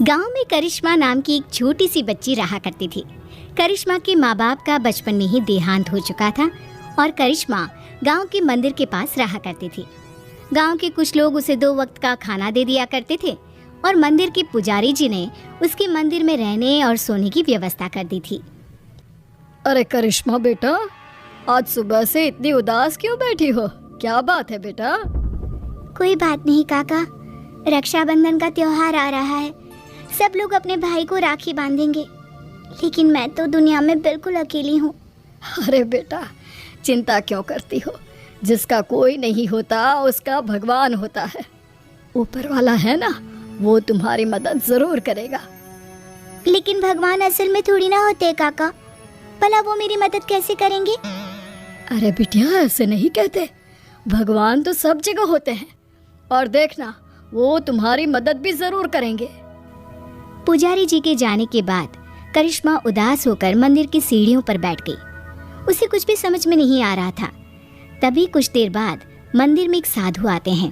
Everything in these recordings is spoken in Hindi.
गांव में करिश्मा नाम की एक छोटी सी बच्ची रहा करती थी। करिश्मा के माँ बाप का बचपन में ही देहांत हो चुका था और करिश्मा गांव के मंदिर के पास रहा करती थी। गांव के कुछ लोग उसे 2 वक्त का खाना दे दिया करते थे और मंदिर के पुजारी जी ने उसके मंदिर में रहने और सोने की व्यवस्था कर दी थी। अरे करिश्मा बेटा, आज सुबह से इतनी उदास क्यों बैठी हो? क्या बात है बेटा? कोई बात नहीं काका, रक्षाबंधन का त्योहार आ रहा है। सब लोग अपने भाई को राखी बांधेंगे, लेकिन मैं तो दुनिया में बिल्कुल अकेली हूँ। अरे बेटा, चिंता क्यों करती हो? जिसका कोई नहीं होता उसका भगवान होता है। ऊपर वाला है ना, वो तुम्हारी मदद जरूर करेगा। लेकिन भगवान असल में थोड़ी ना होते काका, भला वो मेरी मदद कैसे करेंगे? अरे बिटिया, ऐसे नहीं कहते। भगवान तो सब जगह होते हैं और देखना, वो तुम्हारी मदद भी जरूर करेंगे। पुजारी जी के जाने के बाद करिश्मा उदास होकर मंदिर की सीढ़ियों पर बैठ गई। उसे कुछ भी समझ में नहीं आ रहा था। तभी कुछ देर बाद मंदिर में एक साधु आते हैं।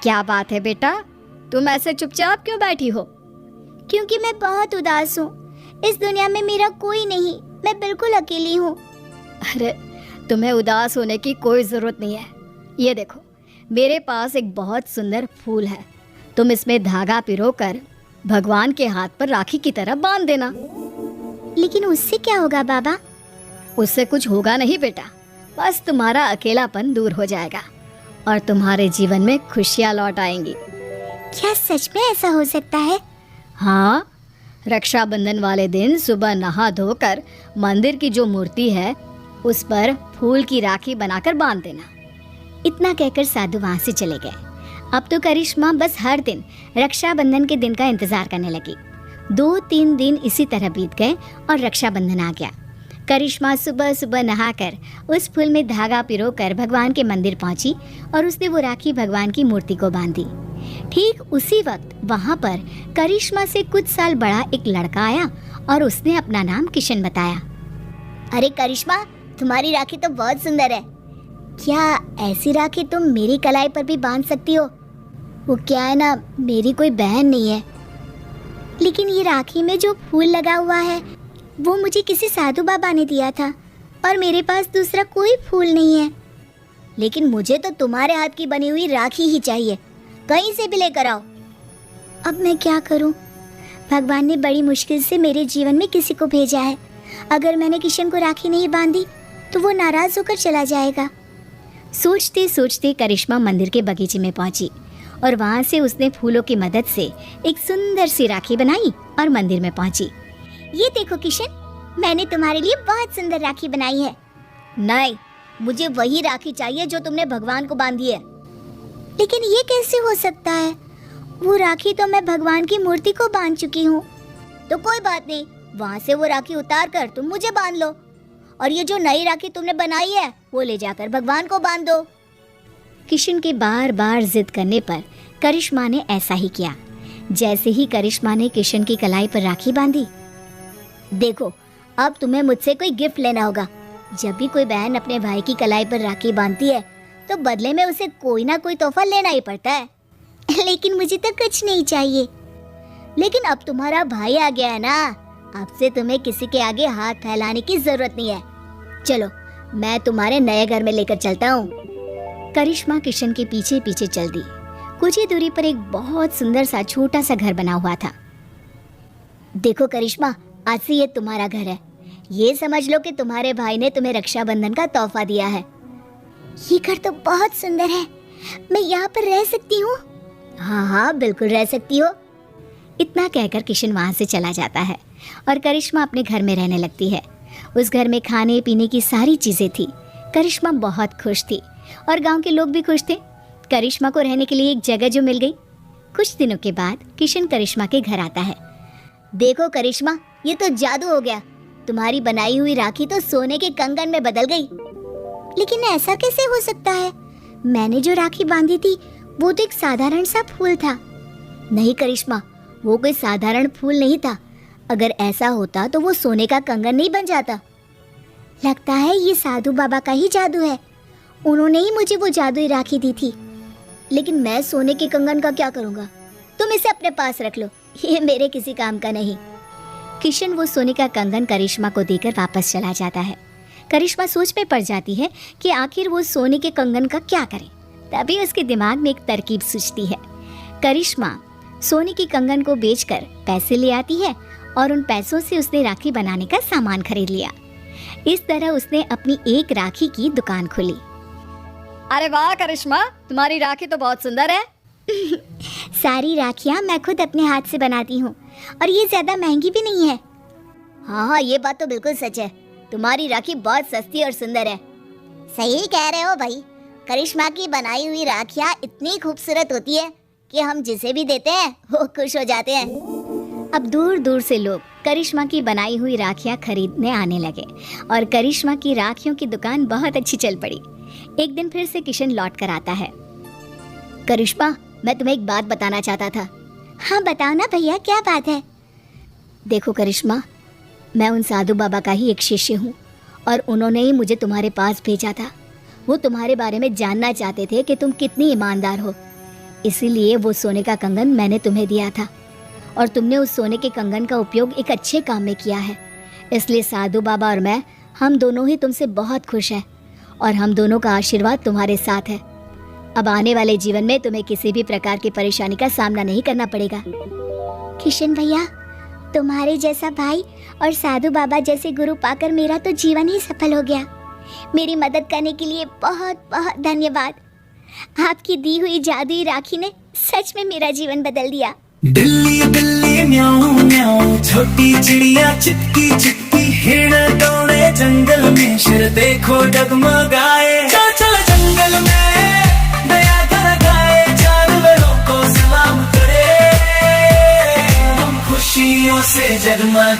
क्या बात है बेटा, तुम ऐसे चुपचाप क्यों बैठी हो? क्योंकि मैं बहुत उदास हूँ। इस दुनिया में मेरा कोई नहीं, मैं बिल्कुल अकेली हूँ। अरे तुम्हें उदास होने की कोई जरूरत नहीं है। ये देखो, मेरे पास एक बहुत सुंदर फूल है। तुम इसमें धागा पिरोकर भगवान के हाथ पर राखी की तरह बांध देना। लेकिन उससे क्या होगा बाबा? उससे कुछ होगा नहीं बेटा, बस तुम्हारा अकेलापन दूर हो जाएगा और तुम्हारे जीवन में खुशियाँ लौट आएंगी। क्या सच में ऐसा हो सकता है? हाँ, रक्षाबंधन वाले दिन सुबह नहा धोकर मंदिर की जो मूर्ति है उस पर फूल की राखी बनाकर बांध देना। इतना कहकर साधु वहाँ से चले गए। अब तो करिश्मा बस हर दिन रक्षाबंधन के दिन का इंतजार करने लगी। 2-3 दिन इसी तरह बीत गए और रक्षाबंधन आ गया। करिश्मा सुबह सुबह नहाकर उस फूल में धागा पिरोकर भगवान के मंदिर पहुंची और उसने वो राखी भगवान की मूर्ति को बांधी। ठीक उसी वक्त वहां पर करिश्मा से कुछ साल बड़ा एक लड़का आया और उसने अपना नाम किशन बताया। अरे करिश्मा, तुम्हारी राखी तो बहुत सुंदर है। क्या ऐसी राखी तुम मेरी कलाई पर भी बांध सकती हो? वो क्या है ना, मेरी कोई बहन नहीं है। लेकिन ये राखी में जो फूल लगा हुआ है वो मुझे किसी साधु बाबा ने दिया था और मेरे पास दूसरा कोई फूल नहीं है। लेकिन मुझे तो तुम्हारे हाथ की बनी हुई राखी ही चाहिए, कहीं से भी लेकर आओ। अब मैं क्या करूं? भगवान ने बड़ी मुश्किल से मेरे जीवन में किसी को भेजा है। अगर मैंने किशन को राखी नहीं बांधी तो वो नाराज होकर चला जाएगा। सोचते सोचते करिश्मा मंदिर के बगीचे में पहुंची और वहां से उसने फूलों की मदद से एक सुंदर सी राखी बनाई और मंदिर में पहुंची। ये देखो किशन, मैंने तुम्हारे लिए बहुत सुंदर राखी बनाई है। नहीं, मुझे वही राखी चाहिए जो तुमने भगवान को बांधी है। लेकिन ये कैसे हो सकता है? वो राखी तो मैं भगवान की मूर्ति को बांध चुकी हूँ। तो कोई बात नहीं, वहाँ से वो राखी उतार कर तुम मुझे बांध लो और ये जो नई राखी तुमने बनाई है वो ले जाकर भगवान को बांध दो। किशन के बार बार जिद करने पर करिश्मा ने ऐसा ही किया। जैसे ही करिश्मा ने किशन की कलाई पर राखी बांधी, देखो अब तुम्हें मुझसे कोई गिफ्ट लेना होगा। जब भी कोई बहन अपने भाई की कलाई पर राखी बांधती है तो बदले में उसे कोई ना कोई तोहफा लेना ही पड़ता है। लेकिन मुझे तो कुछ नहीं चाहिए। लेकिन अब तुम्हारा भाई आ गया है ना, अब से तुम्हें किसी के आगे हाथ फैलाने की जरूरत नहीं है। चलो, मैं तुम्हारे नए घर में लेकर चलता हूँ। करिश्मा किशन के पीछे पीछे चल दी। कुछ ही दूरी पर एक बहुत सुंदर सा छोटा सा घर बना हुआ था। देखो करिश्मा, आज से ये तुम्हारा घर है। ये समझ लो कि तुम्हारे भाई ने तुम्हें रक्षाबंधन का तोहफा दिया है। ये घर तो बहुत सुंदर है, मैं यहाँ पर रह सकती हूँ? हाँ हाँ, बिल्कुल रह सकती हो। इतना कहकर किशन वहाँ से चला जाता है और करिश्मा अपने घर में रहने लगती है। उस घर में खाने पीने की सारी चीजें थी। करिश्मा बहुत खुश थी और गांव के लोग भी खुश थे। करिश्मा को रहने के लिए एक जगह जो मिल गई। कुछ दिनों के बाद किशन करिश्मा के घर आता है। देखो करिश्मा, ये तो जादू हो गया। तुम्हारी बनाई हुई राखी तो सोने के कंगन में बदल गई। लेकिन ऐसा कैसे हो सकता है? मैंने जो राखी बांधी थी वो तो एक साधारण सा फूल था। नहीं करिश्मा, वो कोई साधारण फूल नहीं था। अगर ऐसा होता तो वो सोने का कंगन नहीं बन जाता। लगता है ये साधु बाबा का ही जादू है। उन्होंने ही मुझे वो जादुई राखी दी थी। लेकिन मैं सोने के कंगन का क्या करूँगा? तुम इसे अपने पास रख लो, ये मेरे किसी काम का नहीं। किशन वो सोने का कंगन करिश्मा को देकर वापस चला जाता है। करिश्मा सोच में पड़ जाती है कि आखिर वो सोने के कंगन का क्या करे। तभी उसके दिमाग में एक तरकीब सूझती है। करिश्मा सोने की कंगन को बेचकर पैसे ले आती है और उन पैसों से उसने राखी बनाने का सामान खरीद लिया। इस तरह उसने अपनी एक राखी की दुकान खोली। अरे वाह करिश्मा, तुम्हारी राखी तो बहुत सुंदर है। सारी राखियां मैं खुद अपने हाथ से बनाती हूँ और ये ज्यादा महंगी भी नहीं है। हाँ, ये बात तो बिल्कुल सच है। तुम्हारी राखी बहुत सस्ती और सुंदर है। सही कह रहे हो भाई। करिश्मा की बनाई हुई राखियां इतनी खूबसूरत होती है कि हम जिसे भी देते हैं वो खुश हो जाते हैं। अब दूर दूर से लोग करिश्मा की बनाई हुई राखियां खरीदने आने लगे और करिश्मा की राखियों की दुकान बहुत अच्छी चल पड़ी। एक दिन फिर से किशन लौट कर आता है। करिश्मा, मैं तुम्हें एक बात बताना चाहता था। हाँ बताओ ना भैया, क्या बात है? देखो करिश्मा, मैं उन साधु बाबा का ही एक शिष्य हूँ और उन्होंने ही मुझे तुम्हारे पास भेजा था। वो तुम्हारे बारे में जानना चाहते थे कि तुम कितनी ईमानदार हो, इसीलिए वो सोने का कंगन मैंने तुम्हें दिया था और तुमने उस सोने के कंगन का उपयोग एक अच्छे काम में किया है। इसलिए साधु बाबा और मैं, हम दोनों ही तुमसे बहुत खुश हैं और हम दोनों का आशीर्वाद तुम्हारे साथ है। अब आने वाले जीवन में तुम्हें किसी भी प्रकार की परेशानी का सामना नहीं करना पड़ेगा। किशन भैया, तुम्हारे जैसा भाई और साधु बाबा जैसे गुरु पाकर मेरा तो जीवन ही सफल हो गया। मेरी मदद करने के लिए बहुत बहुत धन्यवाद। आपकी दी हुई जादुई राखी ने सच में मेरा जीवन बदल दिया। बिल्ली बिल्ली म्याऊं म्याऊं, छोटी चिड़िया चिटकी चिटकी, हिरण दौड़े जंगल में, शेर देखो डगमगाए। चल चल जंगल में, नया घर गाए, जानवरों को सलाम करे, हम खुशियों से जगमगाए।